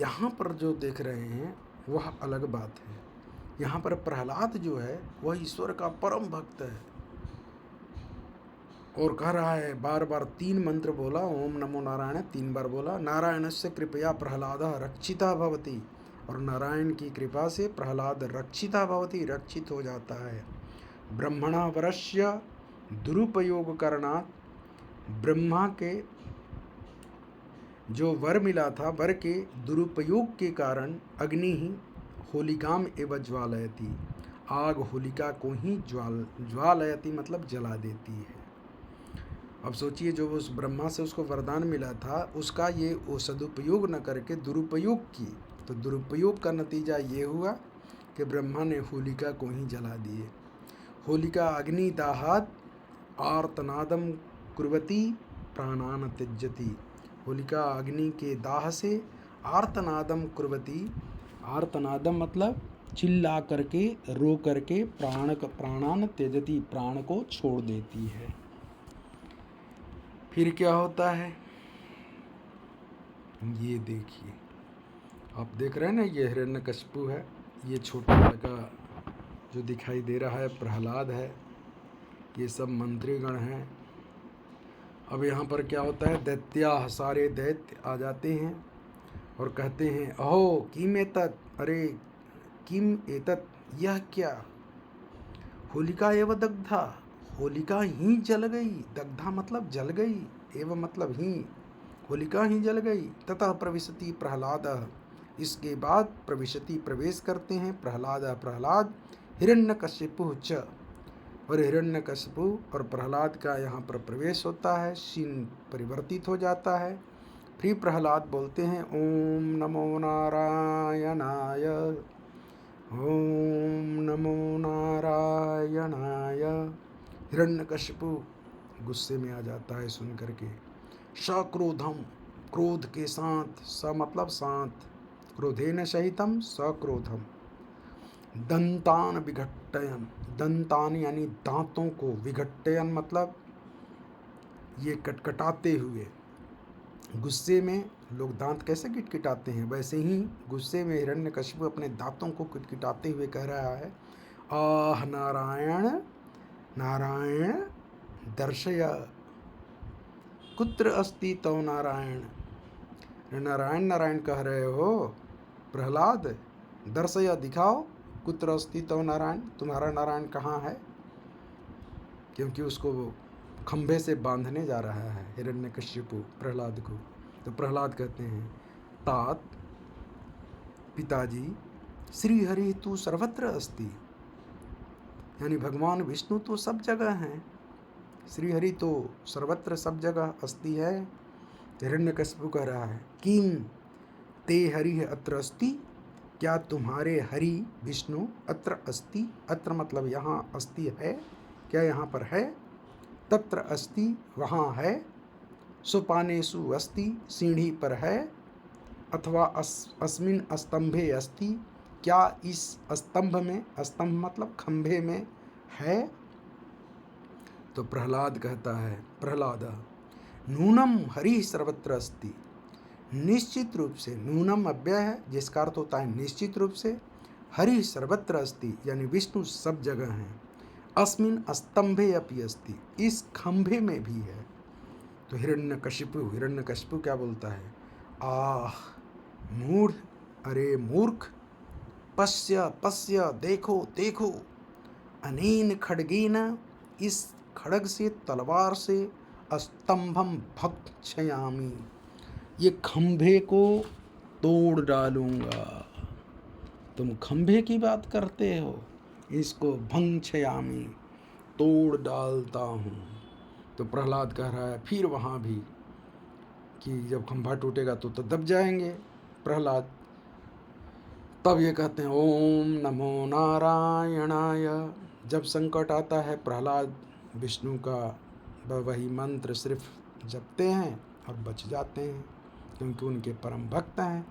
यहाँ पर जो देख रहे हैं वह अलग बात है। यहाँ पर प्रहलाद जो है वह ईश्वर का परम भक्त है, और कह रहा है, बार बार 3 मंत्र बोला, ओम नमो नारायण 3 बार बोला। नारायणस्य कृपया प्रहलादः रक्षिता भवति, और नारायण की कृपा से प्रहलाद रक्षिता भवति, रक्षित हो जाता है। ब्रह्मणा वरस्य दुरुपयोग करणात्, ब्रह्मा के जो वर मिला था, वर के दुरुपयोग के कारण अग्नि ही होलिकाम एव ज्वालयति, आग होलिका को ही ज्वालयति मतलब जला देती है। अब सोचिए, जो उस ब्रह्मा से उसको वरदान मिला था उसका ये वो सदुपयोग न करके दुरुपयोग की, तो दुरुपयोग का नतीजा ये हुआ कि ब्रह्मा ने होलिका को ही जला दिए। होलिका अग्नि दाहात आर्तनादम कुर्वती प्राणान त्यजति, होलिका अग्नि के दाह से आर्तनादम कुर्वती, आर्तनादम मतलब चिल्ला करके, रो करके, प्राणान त्यजति, प्राण को छोड़ देती है। फिर क्या होता है ये देखिए, आप देख रहे हैं ना, ये हिरण्यकशिपु है, ये छोटा लड़का जो दिखाई दे रहा है प्रहलाद है, ये सब मंत्रीगण हैं। अब यहाँ पर क्या होता है, दैत्या, सारे दैत्य आ जाते हैं और कहते हैं, अहो किम एतत्, अरे किम एतत्, यह क्या, होलिका एव दग्धा, होलिका ही जल गई, दग्धा मतलब जल गई, एवं मतलब ही, होलिका ही जल गई। ततः प्रविशति प्रहलाद, इसके बाद प्रविशति प्रवेश करते हैं प्रहलाद हिरण्यकशिपु च, और हिरण्यकशिपु और प्रहलाद का यहाँ पर प्रवेश होता है, सीन परिवर्तित हो जाता है। फिर प्रहलाद बोलते हैं ओम नमो नारायणाय, ओम नमो नारायणाय। हिरण्यकशिपु गुस्से में आ जाता है सुन करके। सक्रोधम, क्रोध के साथ, स मतलब साथ, क्रोधेन सहितम सक्रोधम। दंतान विघट्टयन, दंतान यानी दांतों को, विघट्टयन मतलब ये कटकटाते हुए। गुस्से में लोग दांत कैसे किटकिटाते हैं, वैसे ही गुस्से में हिरण्यकशिपु अपने दांतों को किटकिटाते हुए कह रहा है आह नारायण नारायण दर्शय, कुत्र अस्ति तव नारायण। नारायण नारायण कह रहे हो प्रहलाद, दर्शय दिखाओ, कुत्र अस्ति तव नारायण, तुम्हारा नारायण कहाँ है। क्योंकि उसको खंभे से बांधने जा रहा है हिरण्यकशिपु प्रहलाद को। तो प्रहलाद कहते हैं तात पिताजी, श्री हरि तू सर्वत्र अस्ति, यानी भगवान विष्णु तो सब जगह हैं, श्री हरि तो सर्वत्र सब जगह अस्ति है। हिरण्यकशिपु कह रहा है किम ते हरि अत्र अस्ति, क्या तुम्हारे हरि विष्णु अत्र अस्ति, अत्र मतलब यहाँ, अस्ति है, क्या यहाँ पर है, तत्र अस्ति वहाँ है, सोपानेषु अस्ति सीढ़ी पर है, अथवा अस्मिन् स्तंभे अस्ति, क्या इस स्तंभ में, स्तंभ मतलब खंभे में है। तो प्रहलाद कहता है, प्रहलाद नूनम हरि सर्वत्र अस्ति, निश्चित रूप से, नूनम अव्यय है जिसका अर्थ होता है निश्चित रूप से, हरि सर्वत्र अस्ति यानी विष्णु सब जगह हैं, अस्मिन् स्तंभे अपि अस्ति इस खंभे में भी है। तो हिरण्यकशिपु क्या बोलता है, आह मूढ़, अरे मूर्ख, पश्य पश्य देखो देखो, अनेन खड्गेन इस खड्ग से, तलवार से, स्तंभम भक्षयामि ये खंभे को तोड़ डालूंगा। तुम खंभे की बात करते हो, इसको भक्षयामि तोड़ डालता हूँ। तो प्रहलाद कह रहा है फिर वहाँ भी कि जब खंभा टूटेगा तो दब जाएंगे प्रहलाद। तब ये कहते हैं ओम नमो नारायणाय। जब संकट आता है प्रहलाद विष्णु का वही मंत्र सिर्फ जपते हैं और बच जाते हैं, क्योंकि उनके परम भक्त हैं।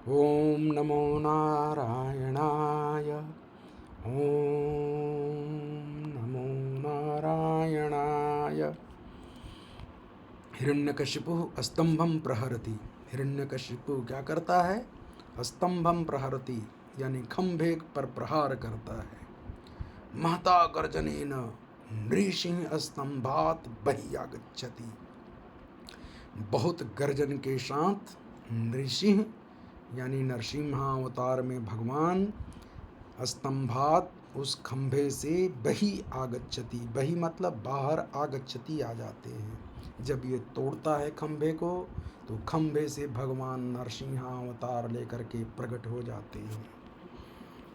ओम नमो नारायणाय, ओम नमो नारायणाय। हिरण्यकशिपु स्तंभम प्रहरति, हिरण्यकशिपु क्या करता है, स्तंभम प्रहरति यानी खंभे पर प्रहार करता है। महता गर्जनेन नृसिंह स्तंभात बहियागच्छति, बहुत गर्जन के साथ नृसिंह यानी नरसिंहावतार में भगवान स्तंभात उस खंभे से बही आगच्छति, बही मतलब बाहर, आगच्छति आ जाते हैं। जब ये तोड़ता है खंभे को तो खंभे से भगवान नरसिंहावतार लेकर के प्रकट हो जाते हैं।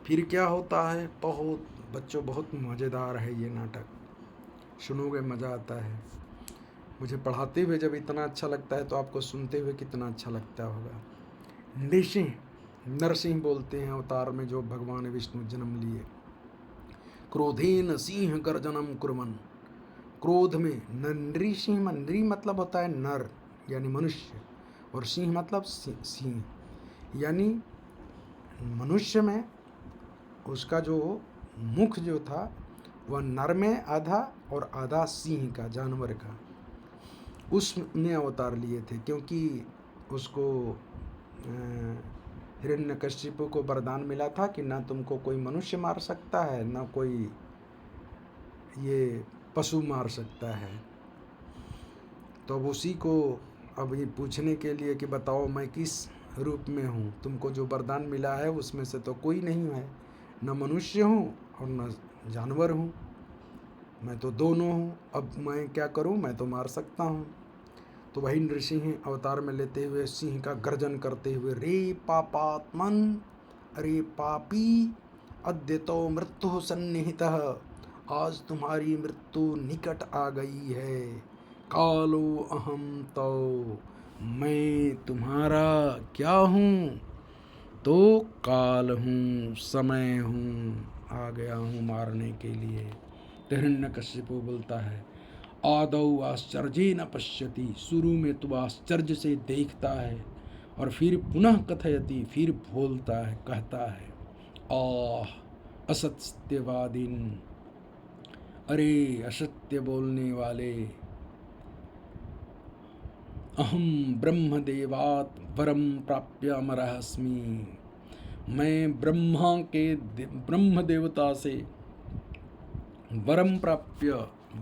फिर क्या होता है, बहुत बच्चों बहुत मज़ेदार है ये नाटक, सुनोगे मज़ा आता है। मुझे पढ़ाते हुए जब इतना अच्छा लगता है तो आपको सुनते हुए कितना अच्छा लगता होगा। नृसिंह, नरसिंह बोलते हैं अवतार में जो भगवान विष्णु जन्म लिए। क्रोधेन सिंह गर्जनम कुर्वन्, क्रोध में नृसिंह, नृ मतलब होता है नर यानी मनुष्य, और सिंह मतलब सिंह यानी मनुष्य में उसका जो मुख जो था वह नर में आधा और आधा सिंह का, जानवर का, उसने अवतार लिए थे। क्योंकि उसको हिरण्यकशिपु को वरदान मिला था कि ना तुमको कोई मनुष्य मार सकता है, ना कोई ये पशु मार सकता है। तो अब उसी को अब ये पूछने के लिए कि बताओ मैं किस रूप में हूँ, तुमको जो वरदान मिला है उसमें से तो कोई नहीं है, न मनुष्य हूँ और न जानवर हूँ, मैं तो दोनों हूँ। अब मैं क्या करूँ, मैं तो मार सकता हूँ। तो वही नृसिंह अवतार में लेते हुए सिंह का गर्जन करते हुए, रे पापात्मन, अरे पापी, अद्य तो मृत्यु सन्निहितः, आज तुम्हारी मृत्यु निकट आ गई है। कालो अहम तो मैं तुम्हारा क्या हूँ? तो काल हूँ, समय हूँ, आ गया हूँ मारने के लिए। हिरण्यकशिपु बोलता है, आदौ आश्चर्य न पश्यति, शुरू में तो आश्चर्य से देखता है और फिर पुनः कथयति, फिर बोलता है, कहता है, आह असत्यवादिन, अरे असत्य बोलने वाले, अहम ब्रह्मदेवात् वरम प्राप्य अमरः अस्मि, मैं ब्रह्म देवता से वरम प्राप्य,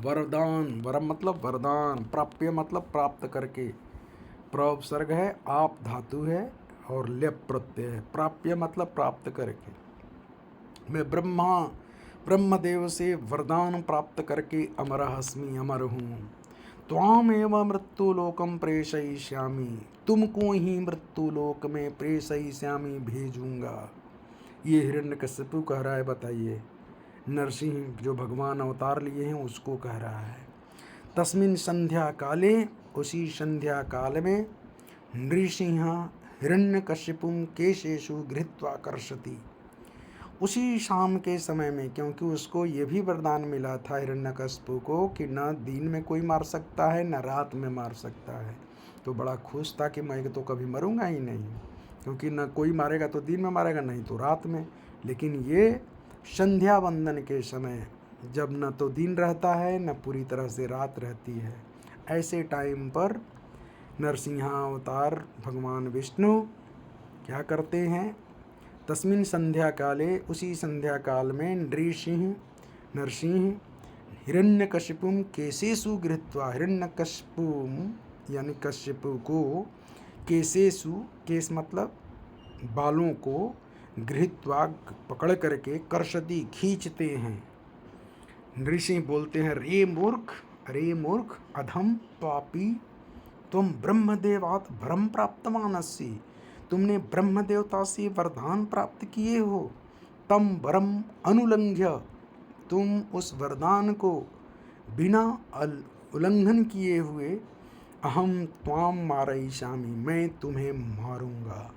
वरदान, वरम मतलब वरदान, प्राप्य मतलब प्राप्त करके, प्रउपसर्ग है, आप धातु है और लेप प्रत्यय है, प्राप्य मतलब प्राप्त करके, मैं ब्रह्मदेव से वरदान प्राप्त करके अमरः अस्मि, अमर हूँ। त्वाम एव मृत्युलोकम प्रेषयिष्यामि, तुमको ही मृत्युलोक में प्रेषयिष्यामि, भेजूंगा। ये हिरण्यकशिपु कह रहा है, बताइए। नरसिंह जो भगवान अवतार लिए हैं उसको कह रहा है। तस्मिन संध्या काले, उसी संध्या काल में, नृसिंह हिरण्यकशिपुं केशेषु गृहीत्वा कर्षति, उसी शाम के समय में, क्योंकि उसको ये भी वरदान मिला था हिरण्यकशिपु को कि न दिन में कोई मार सकता है न रात में मार सकता है, तो बड़ा खुश था कि मैं तो कभी मरूंगा ही नहीं, क्योंकि न कोई मारेगा तो दिन में मारेगा, नहीं तो रात में। लेकिन ये संध्या वंदन के समय, जब न तो दिन रहता है न पूरी तरह से रात रहती है, ऐसे टाइम पर नरसिंहावतार भगवान विष्णु क्या करते हैं? तस्मिन संध्या काले, उसी संध्या काल में, नरसिंह हिरण्यकशिपुं केशेषु गृहीत्वा, हिरण्यकशिपुं यानी कश्यपु को, केशेषु, केश मतलब बालों को, गृहीत्वा पकड़ करके, कर्षति खींचते हैं। नृसिंह बोलते हैं, रे मूर्ख, रे मूर्ख, अधम पापी, तुम ब्रह्मदेवात् वरम प्राप्तवानसि, तुमने ब्रह्म देवता से वरदान प्राप्त किए हो, तम वरम अनुलंघ्य, तुम उस वरदान को बिना उल्लंघन किए हुए, अहम त्वाम मारयिष्यामि, मैं तुम्हें मारूंगा।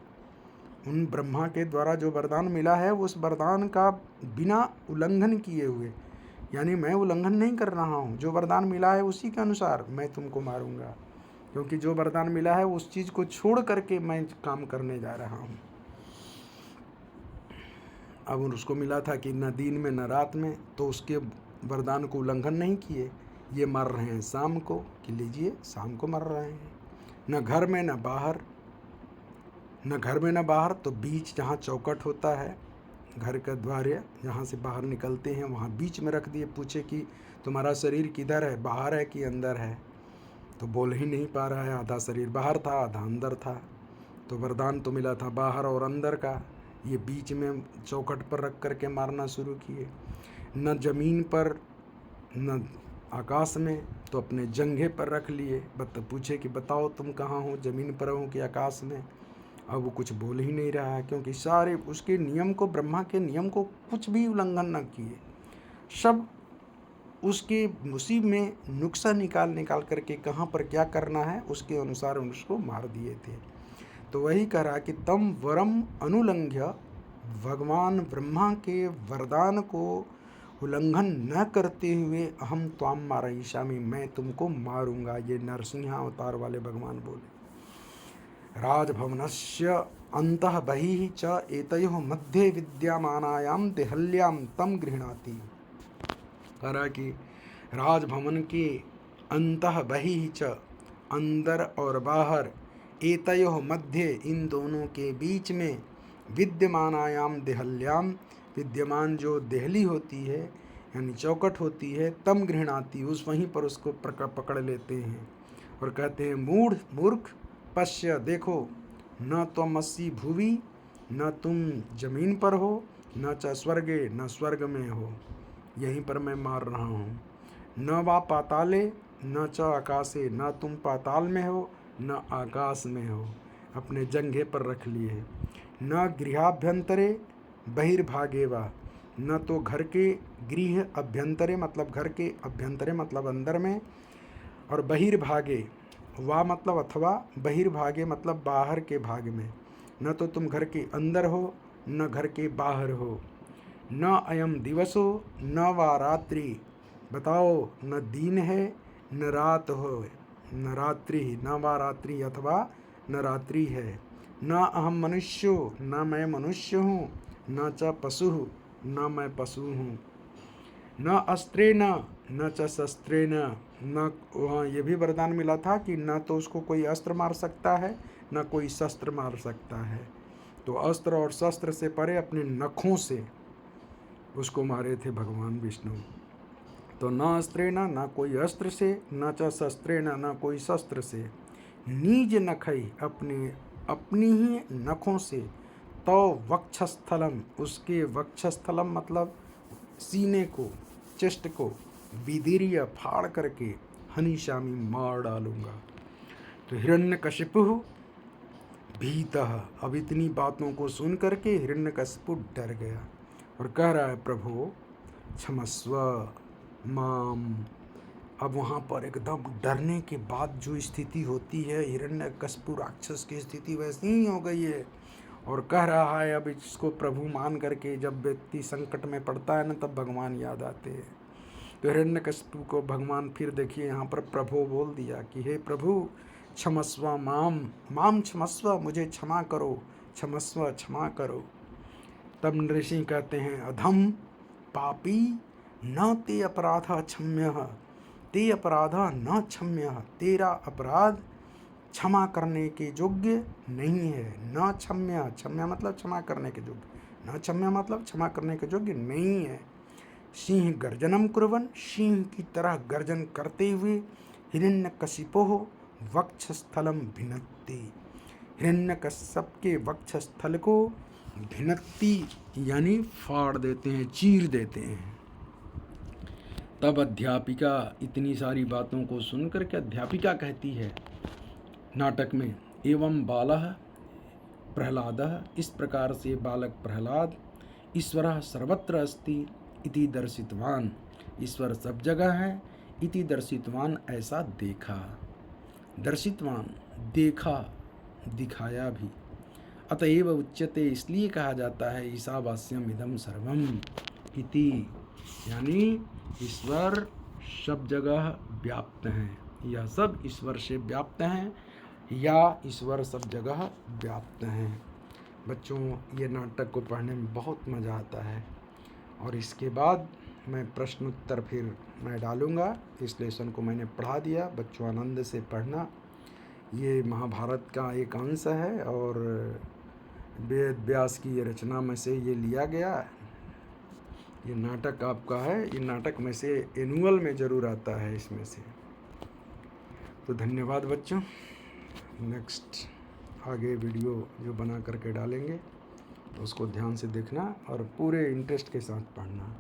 उन ब्रह्मा के द्वारा जो वरदान मिला है, उस वरदान का बिना उल्लंघन किए हुए, यानी मैं उल्लंघन नहीं कर रहा हूँ, जो वरदान मिला है उसी के अनुसार मैं तुमको मारूंगा, क्योंकि जो वरदान मिला है उस चीज़ को छोड़ करके मैं काम करने जा रहा हूँ। अब उसको मिला था कि न दिन में न रात में, तो उसके वरदान को उल्लंघन नहीं किए। ये मर रहे हैं शाम को, कि लीजिए शाम को मर रहे हैं, न घर में न बाहर, न घर में न बाहर, तो बीच जहाँ चौकट होता है, घर का द्वार जहाँ से बाहर निकलते हैं, वहाँ बीच में रख दिए। पूछे कि तुम्हारा शरीर किधर है, बाहर है कि अंदर है? तो बोल ही नहीं पा रहा है, आधा शरीर बाहर था आधा अंदर था। तो वरदान तो मिला था बाहर और अंदर का, ये बीच में चौखट पर रख करके मारना शुरू किए। न ज़मीन पर न आकाश में, तो अपने जंघे पर रख लिए। पूछे कि बताओ तुम कहाँ हो, ज़मीन पर हो कि आकाश में? अब वो कुछ बोल ही नहीं रहा है, क्योंकि सारे उसके नियम को, ब्रह्मा के नियम को कुछ भी उल्लंघन न किए, सब उसके उसी में नुक्सा निकाल करके कहाँ पर क्या करना है उसके अनुसार उसको मार दिए थे। तो वही कह रहा कि तम वरम अनुलंघ्य, भगवान ब्रह्मा के वरदान को उल्लंघन न करते हुए, अहम त्वाम मारयिष्यामि, मैं तुमको मारूंगा। ये नरसिंह अवतार वाले भगवान बोले। राजभवनस्य अंतः बहिः च एतयोः मध्ये विद्यमानायां देहल्यां तम गृह्णाति। करा कि राजभवन के अंतः बहिः च, अंदर और बाहर, एतयोः मध्य, इन दोनों के बीच में, विद्यमानायाम देहल्याम, विद्यमान जो देहली होती है यानी चौकट होती है, तम गृह्णाति, उस वहीं पर उसको पकड़ लेते हैं और कहते हैं, मूर्ख, पश्य, देखो, न त्वमसि भुवि, न तुम जमीन पर हो, न च स्वर्गे, न स्वर्ग में हो, यहीं पर मैं मार रहा हूँ। न वा पाताले, न च आकाशे, न तुम पाताल में हो न आकाश में हो, अपने जंघे पर रख लिए। न गृहाभ्यंतरे बहिर्भागे वा, न तो घर के, गृह अभ्यंतरे मतलब घर के, अभ्यंतरे मतलब अंदर में, और बहिर्भागे वा मतलब अथवा, बहिर्भागे मतलब बाहर के भाग में, न तो तुम घर के अंदर हो न घर के बाहर हो। न अयम दिवसो न वा रात्रि, बताओ न दिन है न रात हो, न रात्रि, न वा रात्रि अथवा न रात्रि है। न अहम मनुष्यो, न मैं मनुष्य हूँ, न च पशु, न मैं पशु हूँ। न अस्त्रेण न च शस्त्रेण, न वहाँ ये भी वरदान मिला था कि न तो उसको कोई अस्त्र मार सकता है न कोई शस्त्र मार सकता है। तो अस्त्र और शस्त्र से परे अपने नखों से उसको मारे थे भगवान विष्णु। तो न अस्त्रेण न कोई अस्त्र से, न च शस्त्रेण न कोई शस्त्र से, नीज नखई अपनी ही नखों से, तो वक्षस्थलम उसके वक्षस्थलम मतलब सीने को, चेस्ट को, विदीर्य फाड़ करके हनिशामी मार डालूंगा। तो हिरण्यकशिपु भीतः, अब इतनी बातों को सुन करके हिरण्यकशिपु डर गया और कह रहा है प्रभु क्षमस्व माम। अब वहाँ पर एकदम डरने के बाद जो स्थिति होती है, हिरण्यकशिपु राक्षस की स्थिति वैसी ही हो गई है और कह रहा है अब इसको प्रभु मान करके, जब व्यक्ति संकट में पड़ता है ना तब भगवान याद आते हैं। तो हिरण्यकशिपु को भगवान फिर देखिए यहाँ पर प्रभु बोल दिया कि हे प्रभु क्षमस्व माम, माम क्षमस्व, मुझे क्षमा करो, क्षमस्व क्षमा करो। तब ऋषि कहते हैं अधम पापी न ते अपराध क्षम्य, ते अपराध न क्षम्य, तेरा अपराध क्षमा करने के योग्य नहीं है। न क्षम्य, क्षम्य मतलब क्षमा करने के योग्य, न क्षम्य मतलब क्षमा करने के योग्य नहीं है। सिंह गर्जनम कुर्वन्, सिंह की तरह गर्जन करते हुए हिरण्यकशिपोः वक्षस्थलम भिनत्ति, हिरण्यकश्यप के वक्षस्थल को भिनत्ति यानी फाड़ देते हैं, चीर देते हैं। तब अध्यापिका इतनी सारी बातों को सुनकर के अध्यापिका कहती है नाटक में, एवं बालः प्रहलादः, इस प्रकार से बालक प्रहलाद ईश्वरः सर्वत्र अस्ति इति दर्शितवान, ईश्वर सब जगह है, इति दर्शितवान ऐसा देखा, दर्शितवान देखा, दिखाया भी। अतएव उच्यते इसलिए कहा जाता है ईशावास्यम इदम सर्वम इति, यानी ईश्वर सब जगह व्याप्त हैं, यह सब ईश्वर से व्याप्त हैं या ईश्वर सब जगह व्याप्त हैं। बच्चों ये नाटक को पढ़ने में बहुत मज़ा आता है और इसके बाद मैं प्रश्न उत्तर फिर मैं डालूँगा। इस लेसन को मैंने पढ़ा दिया, बच्चों आनंद से पढ़ना। ये महाभारत का एक अंश है और वेद व्यास की ये रचना में से ये लिया गया है। ये नाटक आपका है, ये नाटक में से एनुअल में ज़रूर आता है इसमें से। तो धन्यवाद बच्चों। नेक्स्ट आगे वीडियो जो बना करके डालेंगे तो उसको ध्यान से देखना और पूरे इंटरेस्ट के साथ पढ़ना।